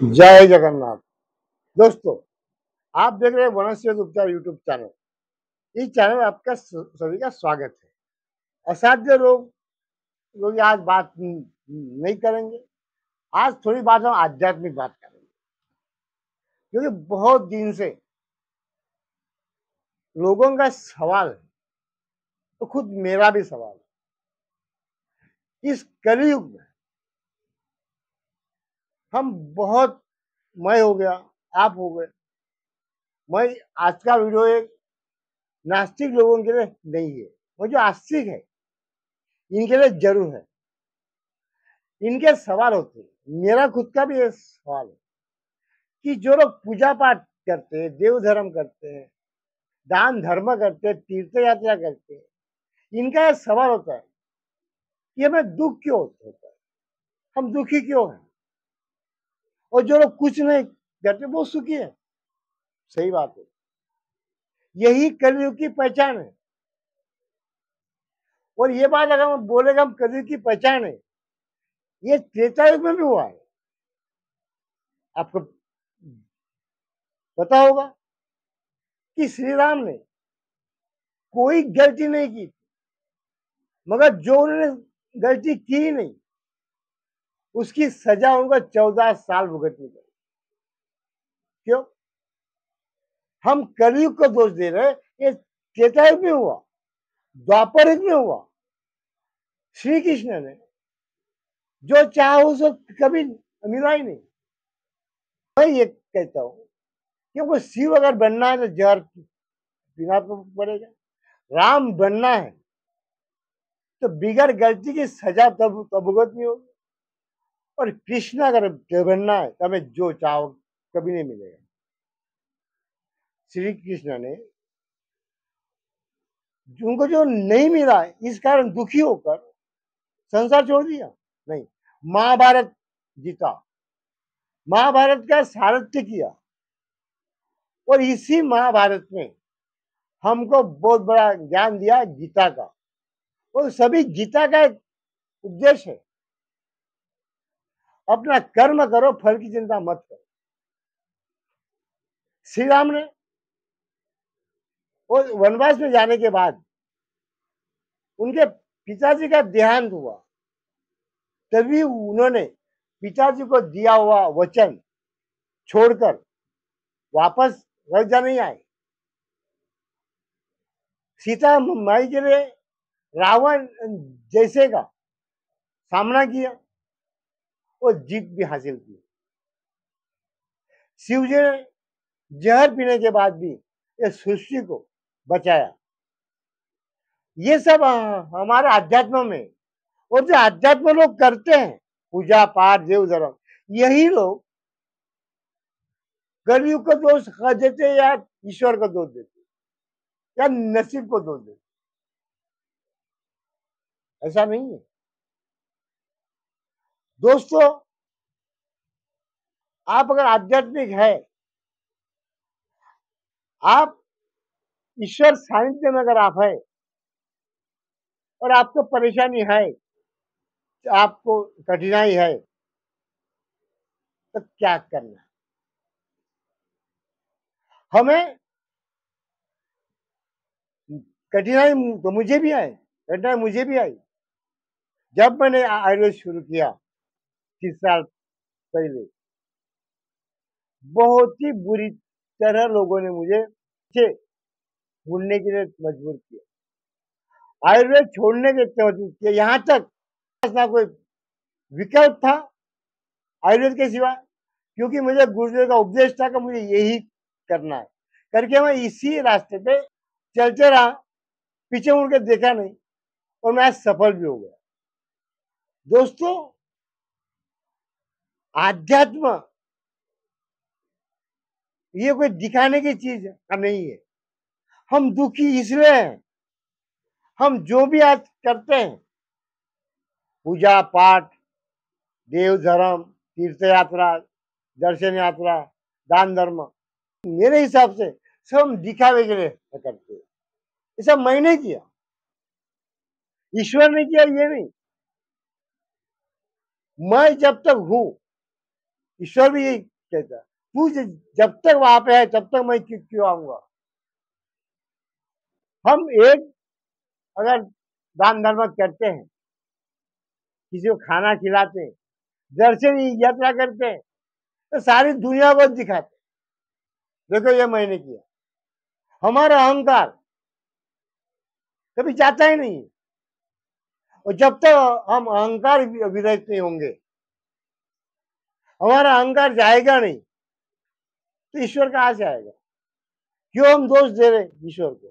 जय जगन्नाथ। दोस्तों, आप देख रहे हैं वनस्पति उपचार यूट्यूब चैनल। इस चैनल में आपका सभी का स्वागत है। असाध्य रोग लोग आज बात नहीं करेंगे। आज थोड़ी बात हम आध्यात्मिक बात करेंगे, क्योंकि बहुत दिन से लोगों का सवाल है, तो खुद मेरा भी सवाल है। इस कलयुग में हम बहुत, मैं हो गया, आप हो गए, मैं आज का वीडियो एक नास्तिक लोगों के लिए नहीं है। वो जो आस्तिक है इनके लिए जरूर है। इनके सवाल होते हैं। मेरा खुद का भी ये सवाल है कि जो लोग पूजा पाठ करते हैं, देव धर्म करते हैं, दान धर्म करते हैं, तीर्थ यात्रा करते हैं, इनका ये सवाल होता है कि हमें दुख क्यों होता है, हम दुखी क्यों हैं, और जो लोग कुछ नहीं करते वो सुखी है। सही बात है, यही कलयुग की पहचान है। और ये बात अगर हम बोलेगा हम कलयुग की पहचान है, ये त्रेता युग में भी हुआ है। आपको पता होगा कि श्री राम ने कोई गलती नहीं की, मगर जो उन्होंने गलती की ही नहीं उसकी सजा उनको 14 साल भुगतनी पड़ी। क्यों? हम कलयुग को दोष दे रहे हैं। ये त्रेता युग में हुआ, द्वापर युग में हुआ। श्री कृष्ण ने जो चाहा उसको कभी मिला ही नहीं। मैं ये कहता हूं कि वो शिव अगर बनना है तो जहर पीना तो पड़ेगा। राम बनना है तो बिगड़ गलती की सजा तब भुगतनी होगी। और कृष्ण अगर बनना है तो हमें जो चाहो कभी नहीं मिलेगा। श्री कृष्ण ने उनको जो नहीं मिला इस कारण दुखी होकर संसार छोड़ दिया? नहीं, महाभारत जीता, महाभारत का सारथ्य किया, और इसी महाभारत में हमको बहुत बड़ा ज्ञान दिया गीता का। और सभी गीता का एक उद्देश्य है, अपना कर्म करो, फल की चिंता मत करो। श्री राम ने और वनवास में जाने के बाद उनके पिताजी का देहांत हुआ, तभी उन्होंने पिताजी को दिया हुआ वचन छोड़कर वापस अयोध्या नहीं आए। सीता माई के लिए रावण जैसे का सामना किया और जीत भी हासिल की। शिव जी ने जहर पीने के बाद भी इस सृष्टि को बचाया। ये सब हमारे अध्यात्म में, और जो अध्यात्म लोग करते हैं पूजा पाठ देव धर्म, यही लोग कलयुग को दोष देते या ईश्वर को दोष देते या नसीब को दोष देते। ऐसा नहीं है दोस्तों। आप अगर आध्यात्मिक है, आप ईश्वर सानिध्य में अगर आप है और आपको परेशानी है, आपको कठिनाई है, तो क्या करना है? हमें कठिनाई तो मुझे भी आई, कठिनाई मुझे भी आई। जब मैंने आयुर्वेद शुरू किया 30 साल पहले, बहुत ही बुरी तरह लोगों ने मुझे पीछे मुड़ने के लिए मजबूर किया, आयुर्वेद छोड़ने के लिए मजबूर किया। यहाँ तक ना कोई विकल्प था आयुर्वेद के सिवा, क्योंकि मुझे गुरुदेव का उपदेश था कि मुझे यही करना है। करके मैं इसी रास्ते पे चलते रहा, पीछे मुड़ के देखा नहीं, और मैं आज सफल भी हो गया। दोस्तों, आध्यात्म ये कोई दिखाने की चीज नहीं है। हम दुखी इसलिए हैं, हम जो भी आज करते हैं, पूजा पाठ, देव धर्म, तीर्थ यात्रा, दर्शन यात्रा, दान धर्म, मेरे हिसाब से सब हम दिखावे के लिए करते हैं। ये सब मैंने किया, ईश्वर ने किया ये नहीं। मैं जब तक हूं ईश्वर भी कहता तू जब तक वहां पे है तब तक मैं क्यों आऊंगा। हम एक अगर दान धर्म करते हैं, किसी को खाना खिलाते हैं, दर्शन यात्रा करते हैं, तो सारी दुनिया को दिखाते, देखो ये मैंने किया। हमारा अहंकार कभी जाता ही नहीं, और जब तक हम अहंकार विरहित नहीं होंगे, हमारा अहंकार जाएगा नहीं, तो ईश्वर कहां से आएगा। क्यों हम दोष दे रहे ईश्वर को,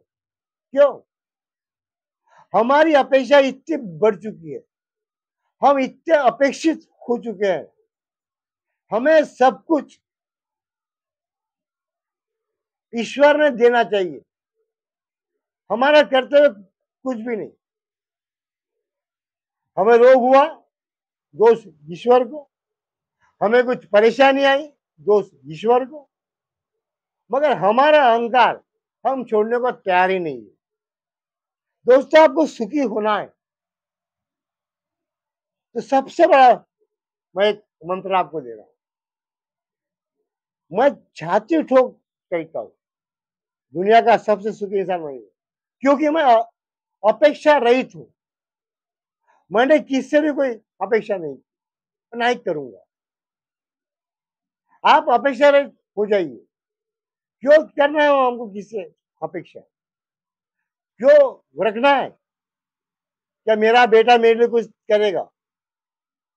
क्यों। हमारी अपेक्षा इतनी बढ़ चुकी है, हम इतने अपेक्षित हो चुके हैं, हमें सब कुछ ईश्वर ने देना चाहिए, हमारा कर्तव्य कुछ भी नहीं। हमें रोग हुआ, दोष ईश्वर को, हमें कुछ परेशानी आई, दोष ईश्वर को, मगर हमारा अहंकार हम छोड़ने को तैयार ही नहीं है। दोस्तों, आपको सुखी होना है तो सबसे बड़ा मैं एक मंत्र आपको दे रहा हूं, मैं छाती ठोक कहता हूं, दुनिया का सबसे सुखी इंसान वही है, क्योंकि मैं अपेक्षा रहित हूं। मैंने किससे भी कोई अपेक्षा नहीं, नहीं करूंगा। आप अपेक्षा रहित हो जाइए। क्यों करना है हमको किससे अपेक्षा, क्यों रखना है। क्या मेरा बेटा मेरे लिए कुछ करेगा,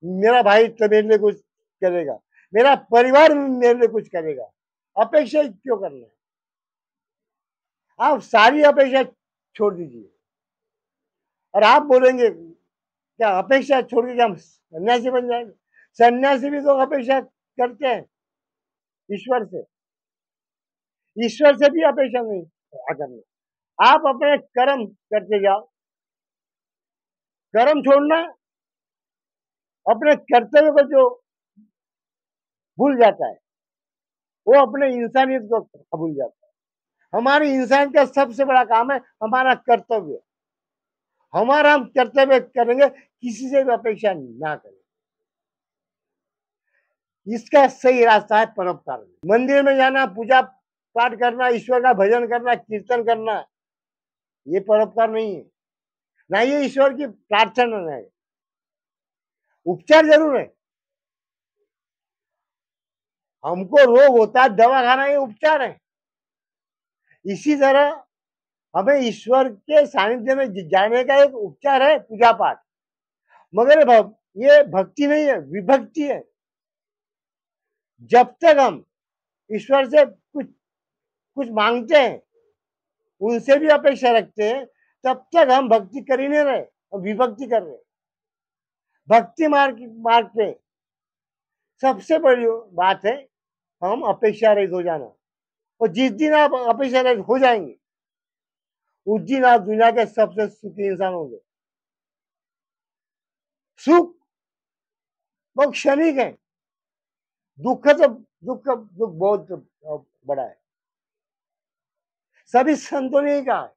मेरा भाई तो मेरे लिए कुछ करेगा, मेरा परिवार मेरे लिए कुछ करेगा, अपेक्षा क्यों करना है। आप सारी अपेक्षा छोड़ दीजिए, और आप बोलेंगे क्या अपेक्षा छोड़ के हम सन्यासी बन जाएंगे। सन्यासी भी तो अपेक्षा करते हैं ईश्वर से, ईश्वर से भी अपेक्षा नहीं करना। आप अपने कर्म करते जाओ, कर्म छोड़ना अपने कर्तव्य को जो भूल जाता है, वो अपने इंसानियत को भूल जाता है। हमारी इंसान का सबसे बड़ा काम है हमारा कर्तव्य, हमारा हम कर्तव्य करेंगे, किसी से भी अपेक्षा ना करें। इसका सही रास्ता है परोपकार। मंदिर में जाना, पूजा पाठ करना, ईश्वर का भजन करना, कीर्तन करना, ये परोपकार नहीं है, ना ये ईश्वर की प्रार्थना है। उपचार जरूर है, हमको रोग होता है, दवा खाना ये उपचार है। इसी तरह हमें ईश्वर के सानिध्य में जाने का एक उपचार है पूजा पाठ, मगर ये भक्ति नहीं है, विभक्ति है। जब तक हम ईश्वर से कुछ कुछ मांगते हैं, उनसे भी अपेक्षा रखते हैं, तब तक हम भक्ति कर ही नहीं रहे, हम विभक्ति कर रहे। भक्ति मार्ग पे सबसे बड़ी बात है हम अपेक्षा रहित हो जाना, और जिस दिन आप अपेक्षा रहित हो जाएंगे, उस दिन आप दुनिया के सबसे सुखी इंसान होंगे। सुख बहुत क्षणिक है, दुख बहुत बड़ा है। सभी संतों ने कहा है,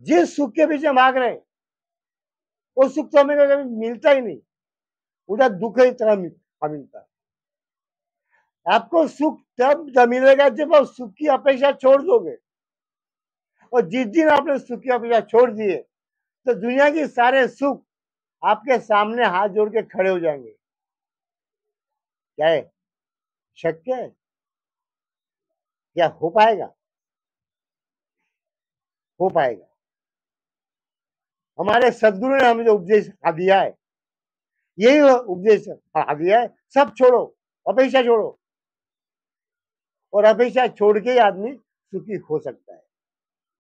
जिस सुख के पीछे भाग रहे हैं, वो सुख तो हमें कभी मिलता ही नहीं, उधर दुख ही तरह मिलता है। आपको सुख तब मिलेगा जब आप सुख की अपेक्षा छोड़ दोगे, और जिस दिन आपने सुख की अपेक्षा छोड़ दिए, तो दुनिया के सारे सुख आपके सामने हाथ जोड़ के खड़े हो जाएंगे। क्या है, शक्य है, क्या हो पाएगा, हो पाएगा। हमारे सदगुरु ने हमें जो उपदेश दिया है, यही उपदेश दिया है, सब छोड़ो, अपेक्षा छोड़ो, और अपेक्षा छोड़ के ही आदमी सुखी हो सकता है।